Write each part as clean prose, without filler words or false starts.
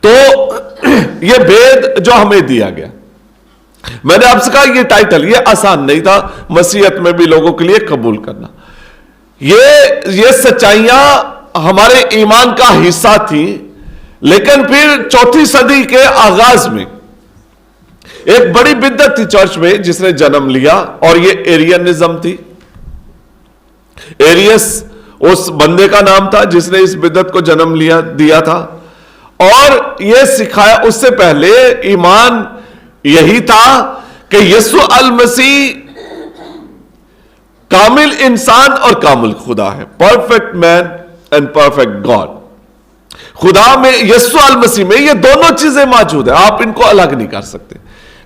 تو یہ بھید جو ہمیں دیا گیا، میں نے آپ سے کہا یہ ٹائٹل یہ آسان نہیں تھا مسیحیت میں بھی لوگوں کے لیے قبول کرنا. یہ سچائیاں ہمارے ایمان کا حصہ تھی، لیکن پھر چوتھی صدی کے آغاز میں ایک بڑی بدعت تھی چرچ میں جس نے جنم لیا، اور یہ ایرینزم تھی. ایریس اس بندے کا نام تھا جس نے اس بدعت کو جنم دیا تھا، اور یہ سکھایا. اس سے پہلے ایمان یہی تھا کہ یسوع المسیح کامل انسان اور کامل خدا ہے، perfect man and perfect God. خدا میں یسوع المسیح میں یہ دونوں چیزیں موجود ہیں، آپ ان کو الگ نہیں کر سکتے.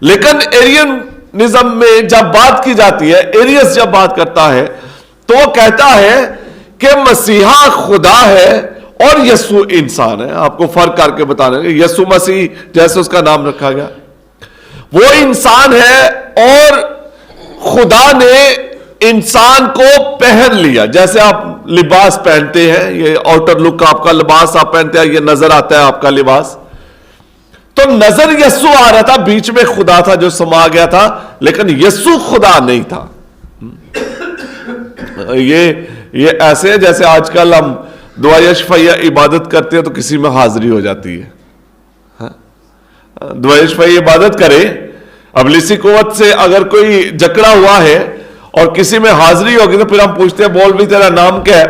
لیکن ایرینزم میں جب بات کی جاتی ہے، ایریس جب بات کرتا ہے تو وہ کہتا ہے کہ مسیحا خدا ہے اور یسوع انسان ہے. آپ کو فرق کر کے بتانا ہے، یسوع مسیح جیسے اس کا نام رکھا گیا وہ انسان ہے، اور خدا نے انسان کو پہن لیا. جیسے آپ لباس پہنتے ہیں، یہ آؤٹر لک آپ کا لباس آپ پہنتے ہیں، یہ نظر آتا ہے آپ کا لباس. تو نظر یسوع آ رہا تھا، بیچ میں خدا تھا جو سما گیا تھا، لیکن یسوع خدا نہیں تھا. یہ ایسے ہے جیسے آج کل ہم دعائے شفعیہ عبادت کرتے ہیں تو کسی میں حاضری ہو جاتی ہے. دعائے شفعیہ عبادت کرے، ابلیسی قوت سے اگر کوئی جکڑا ہوا ہے اور کسی میں حاضری ہوگی تو پھر ہم پوچھتے ہیں بول بھی تیرا نام کیا ہے،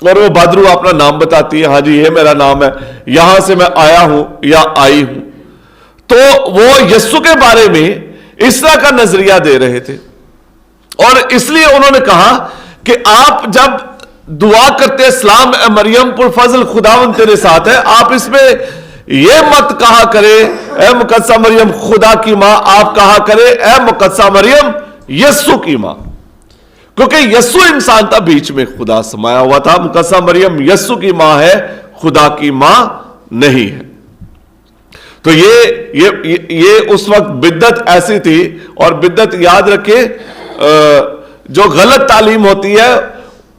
اور وہ بادرو اپنا نام بتاتی ہے، ہاں جی یہ میرا نام ہے، یہاں سے میں آیا ہوں یا آئی ہوں. تو وہ یسوع کے بارے میں اس طرح کا نظریہ دے رہے تھے، اور اس لیے انہوں نے کہا کہ آپ جب دعا کرتے اسلام اے مریم پرفضل خداوند تیرے ساتھ ہے، آپ اس میں یہ مت کہا کرے اے مقدسہ مریم خدا کی ماں، آپ کہا کرے اے مقدسہ مریم یسوع کی ماں، کیونکہ یسوع انسان تھا، بیچ میں خدا سمایا ہوا تھا. مقدسہ مریم یسوع کی ماں ہے، خدا کی ماں نہیں ہے. تو یہ اس وقت بدعت ایسی تھی، اور بدعت یاد رکھے جو غلط تعلیم ہوتی ہے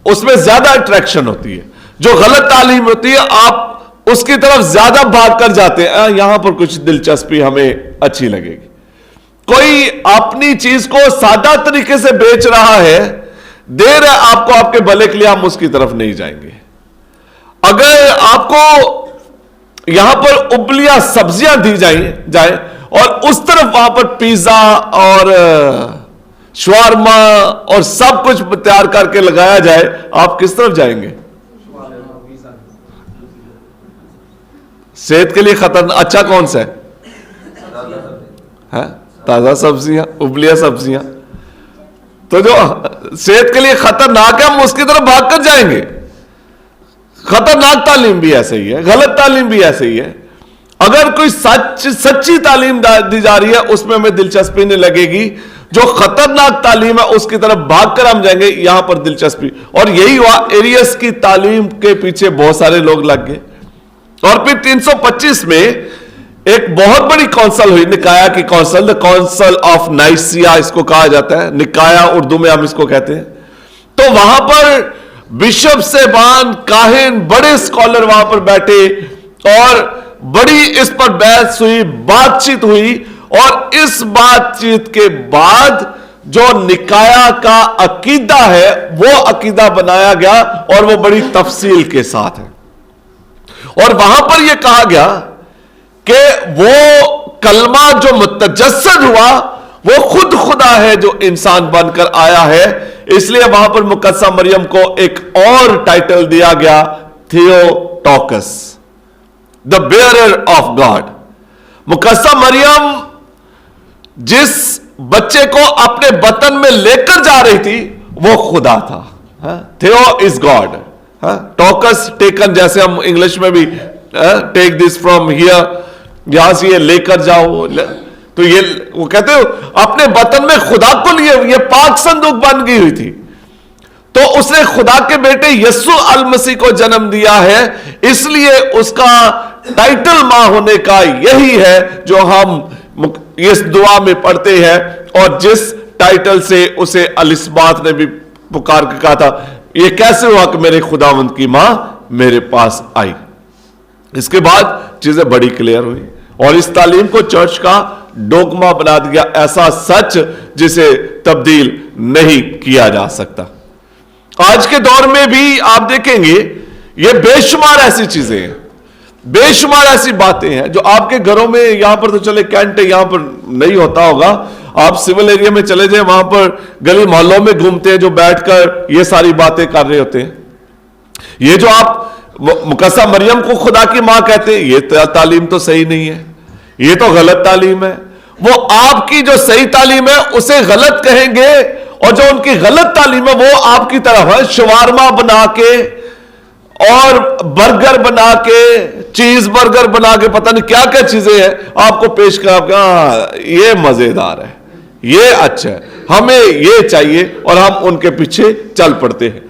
اس میں زیادہ اٹریکشن ہوتی ہے. جو غلط تعلیم ہوتی ہے آپ اس کی طرف زیادہ بھاگ کر جاتے ہیں، یہاں پر کچھ دلچسپی ہمیں اچھی لگے گی. کوئی اپنی چیز کو سادہ طریقے سے بیچ رہا ہے، دے رہا ہے آپ کو آپ کے بھلے کے لیے، ہم اس کی طرف نہیں جائیں گے. اگر آپ کو یہاں پر ابلیاں سبزیاں دی جائیں اور اس طرف وہاں پر پیزا اور شوارما اور سب کچھ تیار کر کے لگایا جائے، آپ کس طرف جائیں گے؟ صحت کے لیے خطرناک اچھا کون سا ہے؟ تازہ سبزیاں، ابلیاں سبزیاں. تو جو صحت کے لیے خطرناک ہے ہم اس کی طرف بھاگ کر جائیں گے. خطرناک تعلیم بھی ایسے ہی ہے، غلط تعلیم بھی ایسے ہی ہے. اگر کوئی سچی تعلیم دی جا رہی ہے اس میں ہمیں دلچسپی نہیں لگے گی. جو خطرناک تعلیم ہے اس کی طرف بھاگ کر ہم جائیں گے، یہاں پر دلچسپی. اور یہی ہوا، ایریس کی تعلیم کے پیچھے بہت سارے لوگ لگ گئے. اور پھر 325 میں ایک بہت بڑی کونسل ہوئی، نکایا کی council, the council of Nicaea اس کو کہا جاتا ہے، نکایا اردو میں ہم اس کو کہتے ہیں. تو وہاں پر بشپ صاحبان، کاہن، بڑے اسکالر وہاں پر بیٹھے اور بڑی اس پر بحث ہوئی، بات چیت ہوئی. اور اس بات چیت کے بعد جو نکایا کا عقیدہ ہے وہ عقیدہ بنایا گیا، اور وہ بڑی تفصیل کے ساتھ ہے. اور وہاں پر یہ کہا گیا کہ وہ کلمہ جو متجسد ہوا وہ خود خدا ہے جو انسان بن کر آیا ہے. اس لیے وہاں پر مقدسہ مریم کو ایک اور ٹائٹل دیا گیا، تھیوٹوکس، دا بیئرر آف گاڈ. مقدسہ مریم جس بچے کو اپنے بطن میں لے کر جا رہی تھی وہ خدا تھا. تھیو از گاڈ، ٹوکس ٹیکن، جیسے ہم انگلش میں بھی ٹیک دس فرام ہیئر، یہاں سے یہ لے کر جاؤ. تو یہ وہ کہتے ہو اپنے بطن میں خدا کو لیے، یہ پاک صندوق بن گئی ہوئی تھی. تو اس نے خدا کے بیٹے یسوع المسیح کو جنم دیا ہے. اس لیے اس کا ٹائٹل ماں ہونے کا یہی ہے جو ہم اس دعا میں پڑھتے ہیں، اور جس ٹائٹل سے اسے الاسبات نے بھی پکار کے کہا تھا، یہ کیسے ہوا کہ میرے خداوند کی ماں میرے پاس آئی. اس کے بعد چیزیں بڑی کلیئر ہوئی اور اس تعلیم کو چرچ کا ڈوگما بنا دیا, ایسا سچ جسے تبدیل نہیں کیا جا سکتا. آج کے دور میں بھی آپ دیکھیں گے یہ بے شمار ایسی چیزیں ہیں, بے شمار ایسی باتیں ہیں جو آپ کے گھروں میں, یہاں پر تو چلے کینٹ یہاں پر نہیں ہوتا ہوگا, آپ سول ایریا میں چلے جائیں, وہاں پر گلی محلوں میں گھومتے ہیں جو بیٹھ کر یہ ساری باتیں کر رہے ہوتے ہیں. یہ جو آپ مقدسہ مریم کو خدا کی ماں کہتے ہیں, یہ تعلیم تو صحیح نہیں ہے, یہ تو غلط تعلیم ہے. وہ آپ کی جو صحیح تعلیم ہے اسے غلط کہیں گے, اور جو ان کی غلط تعلیم ہے وہ آپ کی طرف ہے شوارما بنا کے اور برگر بنا کے, چیز برگر بنا کے, پتہ نہیں کیا کیا چیزیں ہیں آپ کو پیش کر, یہ مزیدار ہے, یہ اچھا ہے, ہمیں یہ چاہیے, اور ہم ان کے پیچھے چل پڑتے ہیں.